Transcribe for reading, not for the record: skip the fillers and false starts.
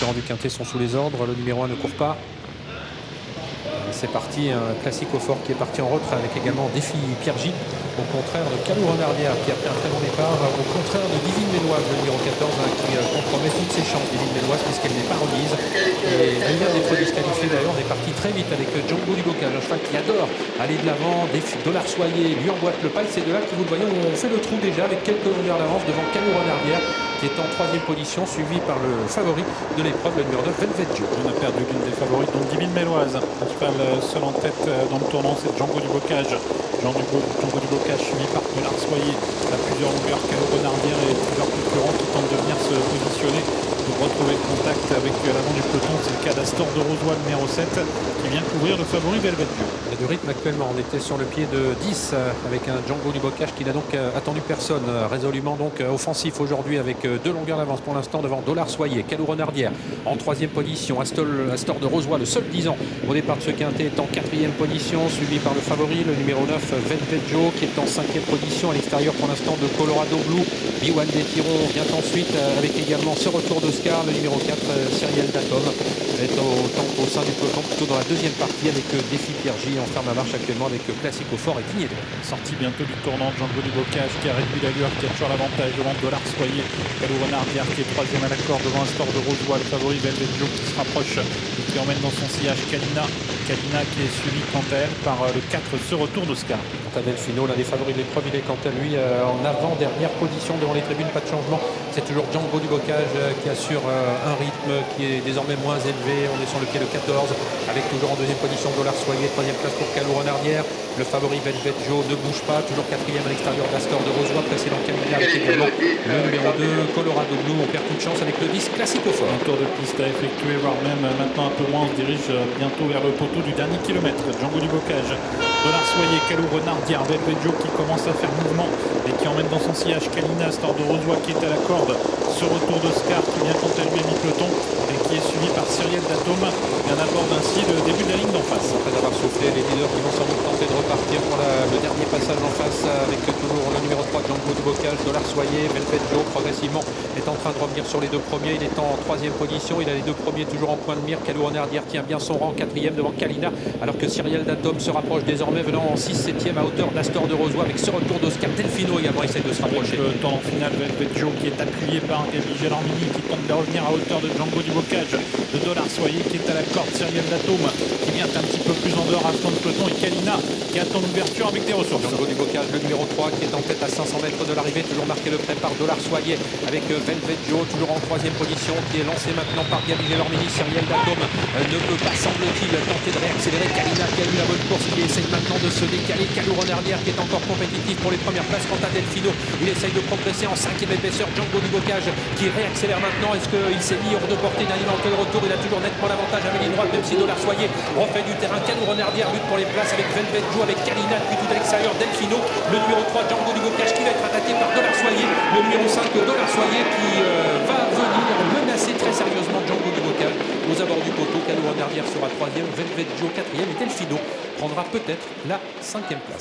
concurrents du Quintet sont sous les ordres. Le numéro 1 ne court pas. C'est parti, un classique au fort qui est parti en retrait avec également Défi Pierre Gilles, au contraire de Calou Renardière qui a pris un très bon départ, au contraire de Divine Méloise, le numéro 14, qui compromet toutes ses chances, Divine Méloise, puisqu'elle n'est pas remise. Et elle vient d'être disqualifiée d'ailleurs. On est parti très vite avec Django du Bocage, un cheval qui adore aller de l'avant. Dollar Soyer lui emboîte le pas. C'est de là que vous le voyez, on fait le trou déjà avec quelques longueurs d'avance devant Calou Renardière, qui est en 3e position, suivi par le favori de l'épreuve, le numéro 9, Velvet Joe. On a perdu l'une des favorites, donc Divine Méloise. Un cheval seul en tête dans le tournant, c'est Django du Bocage. Django du Bocage suivi par Dollar Soyer. À plusieurs longueurs, Calou Renardière et plusieurs concurrents qui tentent de venir se positionner pour retrouver le contact avec l'avant du peloton. C'est le cas d'Astor de Rosoy, le numéro 7, qui vient couvrir le favori Velvet Joe. Il y a du rythme actuellement, on était sur le pied de 10 avec un Django du Bocage qui n'a donc attendu personne, résolument donc offensif aujourd'hui avec 2 longueurs d'avance pour l'instant devant Dollar Soyer. Calou Renardière en 3e position, Astor de Rosoy, le seul 10 ans au départ de ce quintet, est en 4e position, suivi par le favori, le numéro 9, Velvet Joe, qui est en 5e position à l'extérieur pour l'instant de Colorado Blue. Biwan des Tirons vient ensuite avec également ce retour d'Oscar, le numéro 4, Cyriel Datom, est au sein du peloton plutôt dans la 2e partie avec Défi Pierre J. On ferme la marche actuellement avec Classique au fort et Digne Droit. Sortie bientôt du tournant de Django du Bocage qui a réduit l'allure, qui a toujours l'avantage devant Dollar Soyer. Calou Renardière qui est 3e à l'accord devant Astor de Rosoy, le favori Velvet Joe qui se rapproche et qui emmène dans son sillage Kalina. Kalina qui est suivi quant à elle par le 4, ce retour d'Oscar. Quant à Delfino, l'un des favoris de l'épreuve, il est quant à lui en avant-dernière position devant les tribunes, pas de changement. C'est toujours Django du Bocage qui assure un rythme qui est désormais moins élevé. On est sur le pied de 14 avec toujours en 2e position Dollar Soyer, 3e place pour Calou Renardière. Le favori Velvet Joe ne bouge pas, toujours 4e à l'extérieur d'Astor de Rosoy, précédent Kalina avec également le numéro 2 Colorado Blue. On perd toute chance avec le 10 Classique au fort. Un tour de piste à effectuer, voire même maintenant un peu moins. On se dirige bientôt vers le poteau du dernier kilomètre. Django du Bocage, Dollar Soyer, Calou Renardière, Velvet Joe qui commence à faire mouvement et qui emmène dans son sillage Kalina, Astor de Rosoy qui est à la corde. Ce retour d'Oscar qui vient quant à lui à mi-peloton et qui est suivi par Cyriel Datom. Et on aborde ainsi le début de la ligne d'en face. Après avoir soufflé, les leaders qui vont sans doute tenter de repartir pour le dernier passage en face avec toujours le numéro 3 Django du Bocage, Dollar Soyer. Velvet Joe progressivement est en train de revenir sur les 2 premiers. Il est en 3e position, il a les 2 premiers toujours en point de mire. Calou Renardière tient bien son rang, 4e devant Kalina, alors que Cyriel Datom se rapproche désormais, venant en 6-7e à hauteur d'Astor de Rosoy avec ce retour d'Oscar. Delfino également essaie de se rapprocher. Le temps final, Velvet Joe qui est appuyé par Gabi Gelormini qui tente de revenir à hauteur de Django du Bocage, de Dollar Soyer qui est à la corde, Cyriel Datom qui vient un petit peu plus en dehors à flanc de peloton et Kalina qui attend l'ouverture avec des ressources. Django du Bocage, le numéro 3 qui est en tête à 500 mètres de l'arrivée, toujours marqué le prêt par Dollar Soyer avec Velvet Joe toujours en 3e position, qui est lancé maintenant par Gabi Gelormini. Cyriel Datom ne peut pas, semble-t-il, tenter de réaccélérer. Kalina qui a eu la bonne course, qui essaye maintenant de se décaler. Calou Renardière qui est encore compétitif pour les premières places. Quant à Delfino, il essaye de progresser en 5e épaisseur. Django du Bocage qui réaccélère maintenant. Est-ce qu'il s'est mis hors de portée d'un éventuel retour? Il a toujours nettement l'avantage à ligne droite, même si Dollar Soyer refait du terrain. Calou Renardière lutte pour les places avec Velvet Joe, avec Kalina puis tout à l'extérieur. Delfino, le numéro 3 Django du Bocage qui va être attaqué par Dollar Soyer, le numéro 5 Dollar Soyer qui va venir menacer très sérieusement Django du Bocage aux abords du poteau. Calou Renardière sera 3e, Velvet Joe 4e et Delfino prendra peut-être la 5e place.